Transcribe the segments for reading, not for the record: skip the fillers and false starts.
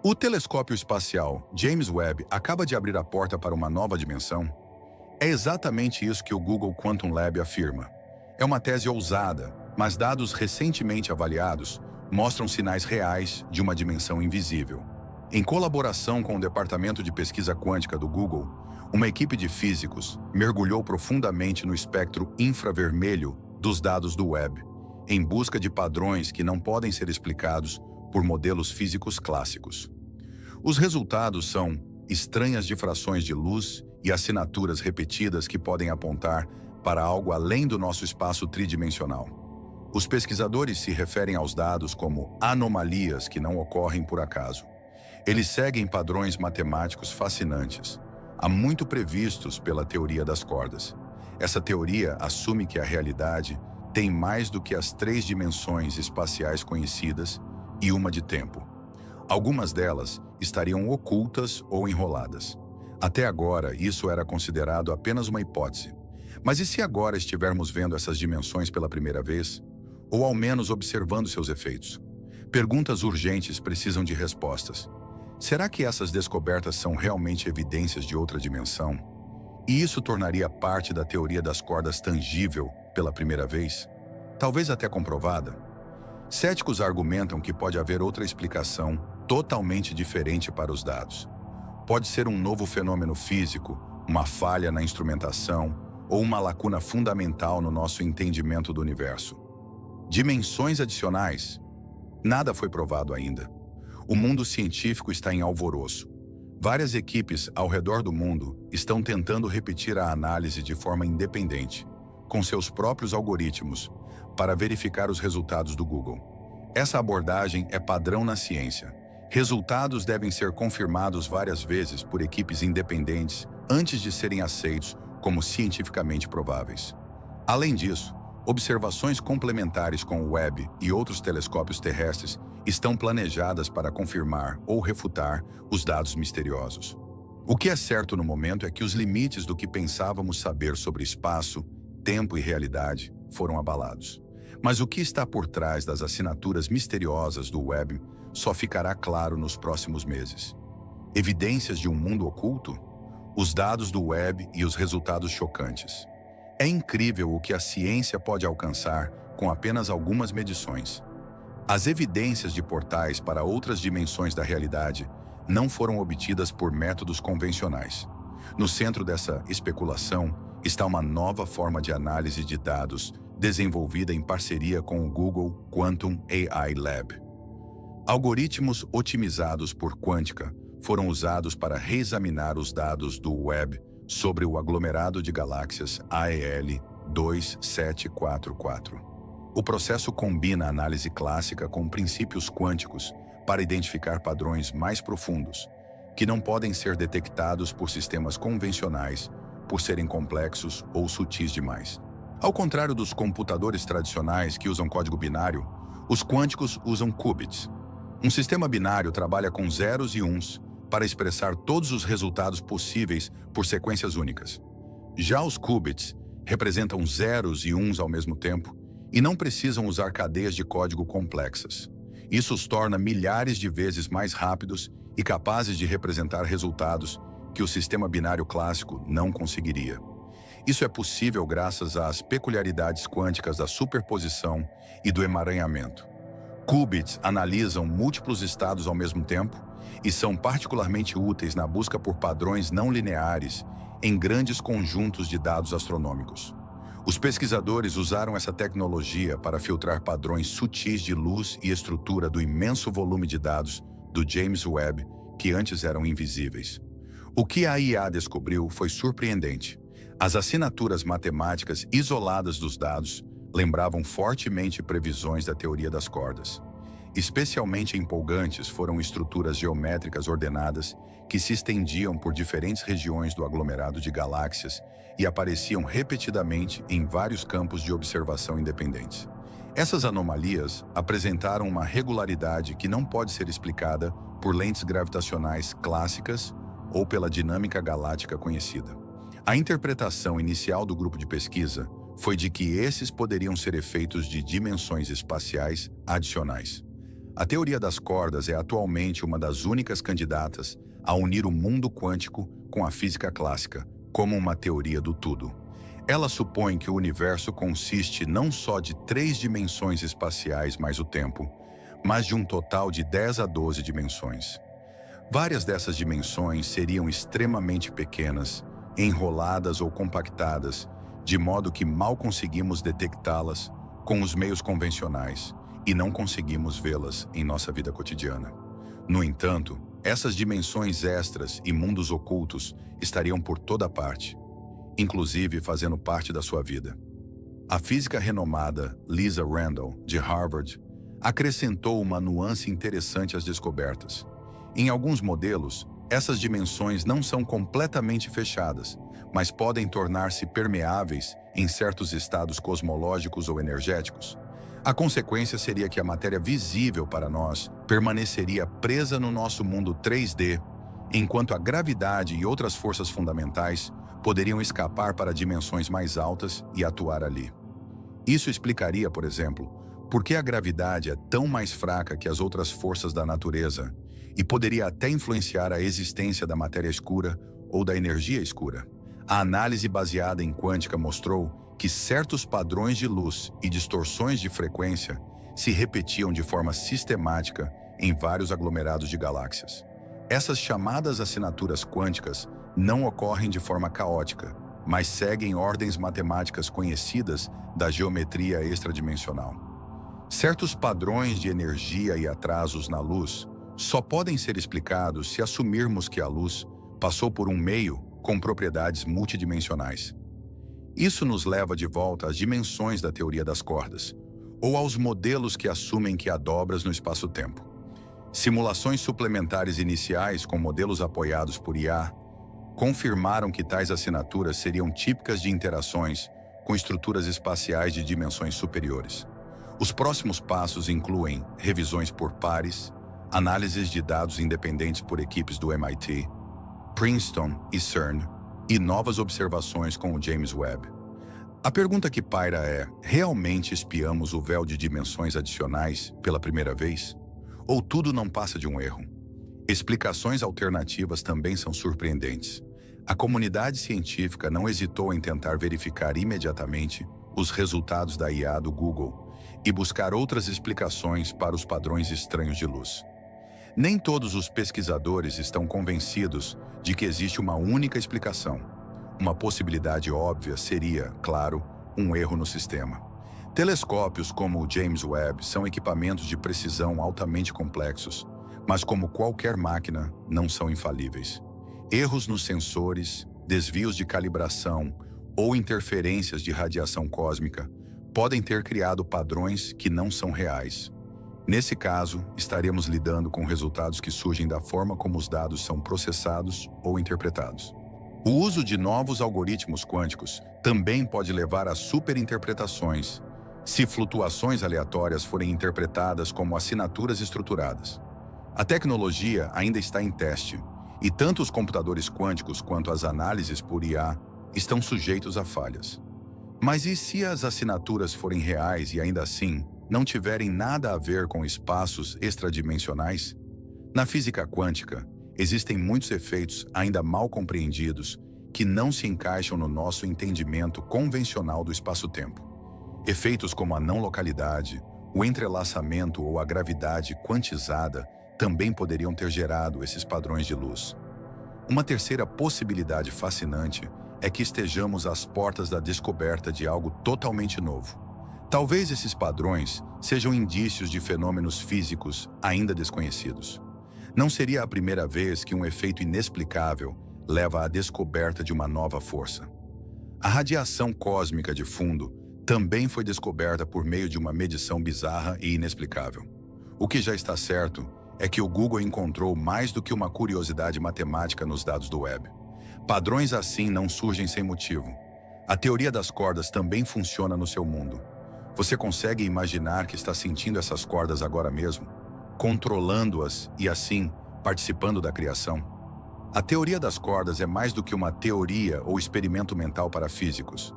O telescópio espacial James Webb acaba de abrir a porta para uma nova dimensão? É exatamente isso que o Google Quantum Lab afirma. É uma tese ousada, mas dados recentemente avaliados mostram sinais reais de uma dimensão invisível. Em colaboração com o Departamento de Pesquisa Quântica do Google, uma equipe de físicos mergulhou profundamente no espectro infravermelho dos dados do Webb, em busca de padrões que não podem ser explicados por modelos físicos clássicos. Os resultados são estranhas difrações de luz e assinaturas repetidas que podem apontar para algo além do nosso espaço tridimensional. Os pesquisadores se referem aos dados como anomalias que não ocorrem por acaso. Eles seguem padrões matemáticos fascinantes, há muito previstos pela teoria das cordas. Essa teoria assume que a realidade tem mais do que as 3 dimensões espaciais conhecidas e uma de tempo. Algumas delas estariam ocultas ou enroladas. Até agora, isso era considerado apenas uma hipótese. Mas e se agora estivermos vendo essas dimensões pela primeira vez? Ou ao menos observando seus efeitos? Perguntas urgentes precisam de respostas. Será que essas descobertas são realmente evidências de outra dimensão? E isso tornaria parte da teoria das cordas tangível pela primeira vez? Talvez até comprovada? Céticos argumentam que pode haver outra explicação totalmente diferente para os dados. Pode ser um novo fenômeno físico, uma falha na instrumentação ou uma lacuna fundamental no nosso entendimento do universo. Dimensões adicionais? Nada foi provado ainda. O mundo científico está em alvoroço. Várias equipes ao redor do mundo estão tentando repetir a análise de forma independente, com seus próprios algoritmos, para verificar os resultados do Google. Essa abordagem é padrão na ciência. Resultados devem ser confirmados várias vezes por equipes independentes antes de serem aceitos como cientificamente prováveis. Além disso, observações complementares com o Webb e outros telescópios terrestres estão planejadas para confirmar ou refutar os dados misteriosos. O que é certo no momento é que os limites do que pensávamos saber sobre espaço, tempo e realidade foram abalados. Mas o que está por trás das assinaturas misteriosas do Webb só ficará claro nos próximos meses. Evidências de um mundo oculto? Os dados do Webb e os resultados chocantes. É incrível o que a ciência pode alcançar com apenas algumas medições. As evidências de portais para outras dimensões da realidade não foram obtidas por métodos convencionais. No centro dessa especulação está uma nova forma de análise de dados desenvolvida em parceria com o Google Quantum AI Lab. Algoritmos otimizados por quântica foram usados para reexaminar os dados do Webb sobre o aglomerado de galáxias AEL 2744. O processo combina a análise clássica com princípios quânticos para identificar padrões mais profundos, que não podem ser detectados por sistemas convencionais por serem complexos ou sutis demais. Ao contrário dos computadores tradicionais que usam código binário, os quânticos usam qubits. Um sistema binário trabalha com zeros e uns para expressar todos os resultados possíveis por sequências únicas. Já os qubits representam zeros e uns ao mesmo tempo e não precisam usar cadeias de código complexas. Isso os torna milhares de vezes mais rápidos e capazes de representar resultados que o sistema binário clássico não conseguiria. Isso é possível graças às peculiaridades quânticas da superposição e do emaranhamento. Qubits analisam múltiplos estados ao mesmo tempo e são particularmente úteis na busca por padrões não lineares em grandes conjuntos de dados astronômicos. Os pesquisadores usaram essa tecnologia para filtrar padrões sutis de luz e estrutura do imenso volume de dados do James Webb que antes eram invisíveis. O que a IA descobriu foi surpreendente. As assinaturas matemáticas isoladas dos dados lembravam fortemente previsões da teoria das cordas. Especialmente empolgantes foram estruturas geométricas ordenadas que se estendiam por diferentes regiões do aglomerado de galáxias e apareciam repetidamente em vários campos de observação independentes. Essas anomalias apresentaram uma regularidade que não pode ser explicada por lentes gravitacionais clássicas ou pela dinâmica galáctica conhecida. A interpretação inicial do grupo de pesquisa foi de que esses poderiam ser efeitos de dimensões espaciais adicionais. A teoria das cordas é atualmente uma das únicas candidatas a unir o mundo quântico com a física clássica, como uma teoria do tudo. Ela supõe que o universo consiste não só de 3 dimensões espaciais mais o tempo, mas de um total de 10 a 12 dimensões. Várias dessas dimensões seriam extremamente pequenas, enroladas ou compactadas, de modo que mal conseguimos detectá-las com os meios convencionais e não conseguimos vê-las em nossa vida cotidiana. No entanto, essas dimensões extras e mundos ocultos estariam por toda parte, inclusive fazendo parte da sua vida. A física renomada Lisa Randall, de Harvard, acrescentou uma nuance interessante às descobertas. Em alguns modelos, essas dimensões não são completamente fechadas, mas podem tornar-se permeáveis em certos estados cosmológicos ou energéticos. A consequência seria que a matéria visível para nós permaneceria presa no nosso mundo 3D, enquanto a gravidade e outras forças fundamentais poderiam escapar para dimensões mais altas e atuar ali. Isso explicaria, por exemplo, por que a gravidade é tão mais fraca que as outras forças da natureza e poderia até influenciar a existência da matéria escura ou da energia escura. A análise baseada em quântica mostrou que certos padrões de luz e distorções de frequência se repetiam de forma sistemática em vários aglomerados de galáxias. Essas chamadas assinaturas quânticas não ocorrem de forma caótica, mas seguem ordens matemáticas conhecidas da geometria extradimensional. Certos padrões de energia e atrasos na luz só podem ser explicados se assumirmos que a luz passou por um meio com propriedades multidimensionais. Isso nos leva de volta às dimensões da teoria das cordas, ou aos modelos que assumem que há dobras no espaço-tempo. Simulações suplementares iniciais com modelos apoiados por IA confirmaram que tais assinaturas seriam típicas de interações com estruturas espaciais de dimensões superiores. Os próximos passos incluem revisões por pares, análises de dados independentes por equipes do MIT, Princeton e CERN, e novas observações com o James Webb. A pergunta que paira é: realmente espiamos o véu de dimensões adicionais pela primeira vez? Ou tudo não passa de um erro? Explicações alternativas também são surpreendentes. A comunidade científica não hesitou em tentar verificar imediatamente os resultados da IA do Google e buscar outras explicações para os padrões estranhos de luz. Nem todos os pesquisadores estão convencidos de que existe uma única explicação. Uma possibilidade óbvia seria, claro, um erro no sistema. Telescópios como o James Webb são equipamentos de precisão altamente complexos, mas como qualquer máquina, não são infalíveis. Erros nos sensores, desvios de calibração ou interferências de radiação cósmica podem ter criado padrões que não são reais. Nesse caso, estaremos lidando com resultados que surgem da forma como os dados são processados ou interpretados. O uso de novos algoritmos quânticos também pode levar a superinterpretações, se flutuações aleatórias forem interpretadas como assinaturas estruturadas. A tecnologia ainda está em teste, e tanto os computadores quânticos quanto as análises por IA estão sujeitos a falhas. Mas e se as assinaturas forem reais e ainda assim não tiverem nada a ver com espaços extradimensionais? Na física quântica, existem muitos efeitos ainda mal compreendidos que não se encaixam no nosso entendimento convencional do espaço-tempo. Efeitos como a não localidade, o entrelaçamento ou a gravidade quantizada também poderiam ter gerado esses padrões de luz. Uma terceira possibilidade fascinante é que estejamos às portas da descoberta de algo totalmente novo. Talvez esses padrões sejam indícios de fenômenos físicos ainda desconhecidos. Não seria a primeira vez que um efeito inexplicável leva à descoberta de uma nova força. A radiação cósmica de fundo também foi descoberta por meio de uma medição bizarra e inexplicável. O que já está certo é que o Google encontrou mais do que uma curiosidade matemática nos dados do Webb. Padrões assim não surgem sem motivo. A teoria das cordas também funciona no seu mundo. Você consegue imaginar que está sentindo essas cordas agora mesmo, controlando-as e assim participando da criação? A teoria das cordas é mais do que uma teoria ou experimento mental para físicos.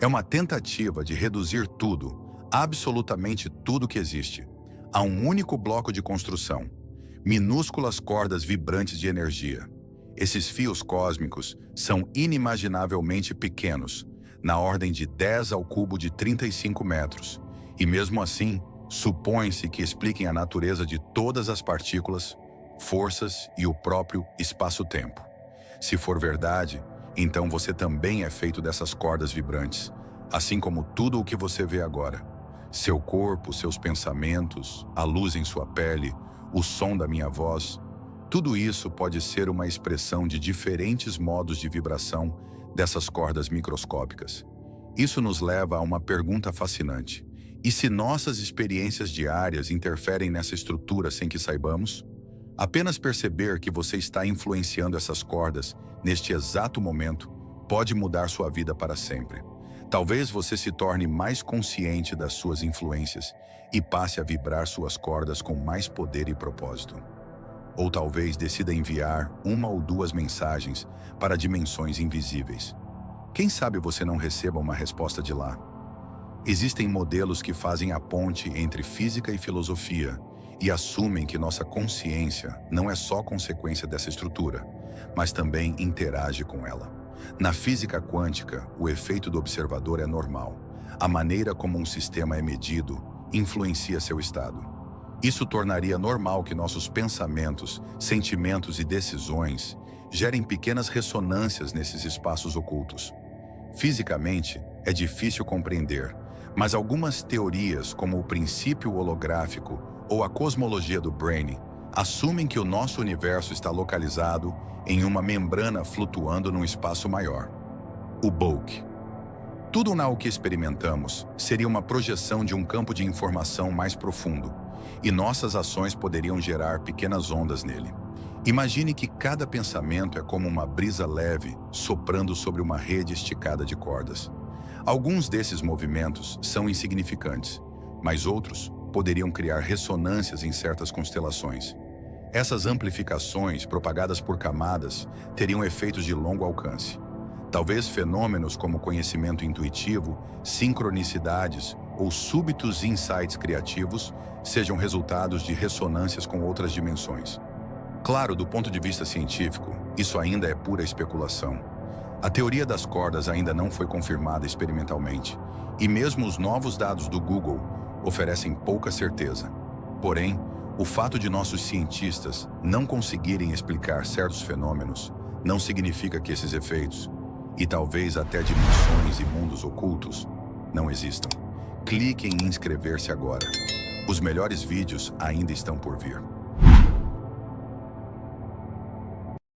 É uma tentativa de reduzir tudo, absolutamente tudo que existe, a um único bloco de construção. Minúsculas cordas vibrantes de energia. Esses fios cósmicos são inimaginavelmente pequenos, na ordem de 10 ao cubo de 35 metros. E mesmo assim, supõe-se que expliquem a natureza de todas as partículas, forças e o próprio espaço-tempo. Se for verdade, então você também é feito dessas cordas vibrantes, assim como tudo o que você vê agora. Seu corpo, seus pensamentos, a luz em sua pele, o som da minha voz, tudo isso pode ser uma expressão de diferentes modos de vibração dessas cordas microscópicas. Isso nos leva a uma pergunta fascinante. E se nossas experiências diárias interferem nessa estrutura sem que saibamos? Apenas perceber que você está influenciando essas cordas neste exato momento pode mudar sua vida para sempre. Talvez você se torne mais consciente das suas influências e passe a vibrar suas cordas com mais poder e propósito. Ou talvez decida enviar uma ou duas mensagens para dimensões invisíveis. Quem sabe você não receba uma resposta de lá? Existem modelos que fazem a ponte entre física e filosofia e assumem que nossa consciência não é só consequência dessa estrutura, mas também interage com ela. Na física quântica, o efeito do observador é normal. A maneira como um sistema é medido influencia seu estado. Isso tornaria normal que nossos pensamentos, sentimentos e decisões gerem pequenas ressonâncias nesses espaços ocultos. Fisicamente, é difícil compreender, mas algumas teorias, como o princípio holográfico ou a cosmologia do Brain, assumem que o nosso universo está localizado em uma membrana flutuando num espaço maior. O bulk. Tudo o que experimentamos seria uma projeção de um campo de informação mais profundo, e nossas ações poderiam gerar pequenas ondas nele. Imagine que cada pensamento é como uma brisa leve soprando sobre uma rede esticada de cordas. Alguns desses movimentos são insignificantes, mas outros poderiam criar ressonâncias em certas constelações. Essas amplificações, propagadas por camadas, teriam efeitos de longo alcance. Talvez fenômenos como conhecimento intuitivo, sincronicidades ou súbitos insights criativos sejam resultados de ressonâncias com outras dimensões. Claro, do ponto de vista científico, isso ainda é pura especulação. A teoria das cordas ainda não foi confirmada experimentalmente, e mesmo os novos dados do Google oferecem pouca certeza. Porém, o fato de nossos cientistas não conseguirem explicar certos fenômenos não significa que esses efeitos, e talvez até dimensões e mundos ocultos, não existam. Clique em inscrever-se agora. Os melhores vídeos ainda estão por vir.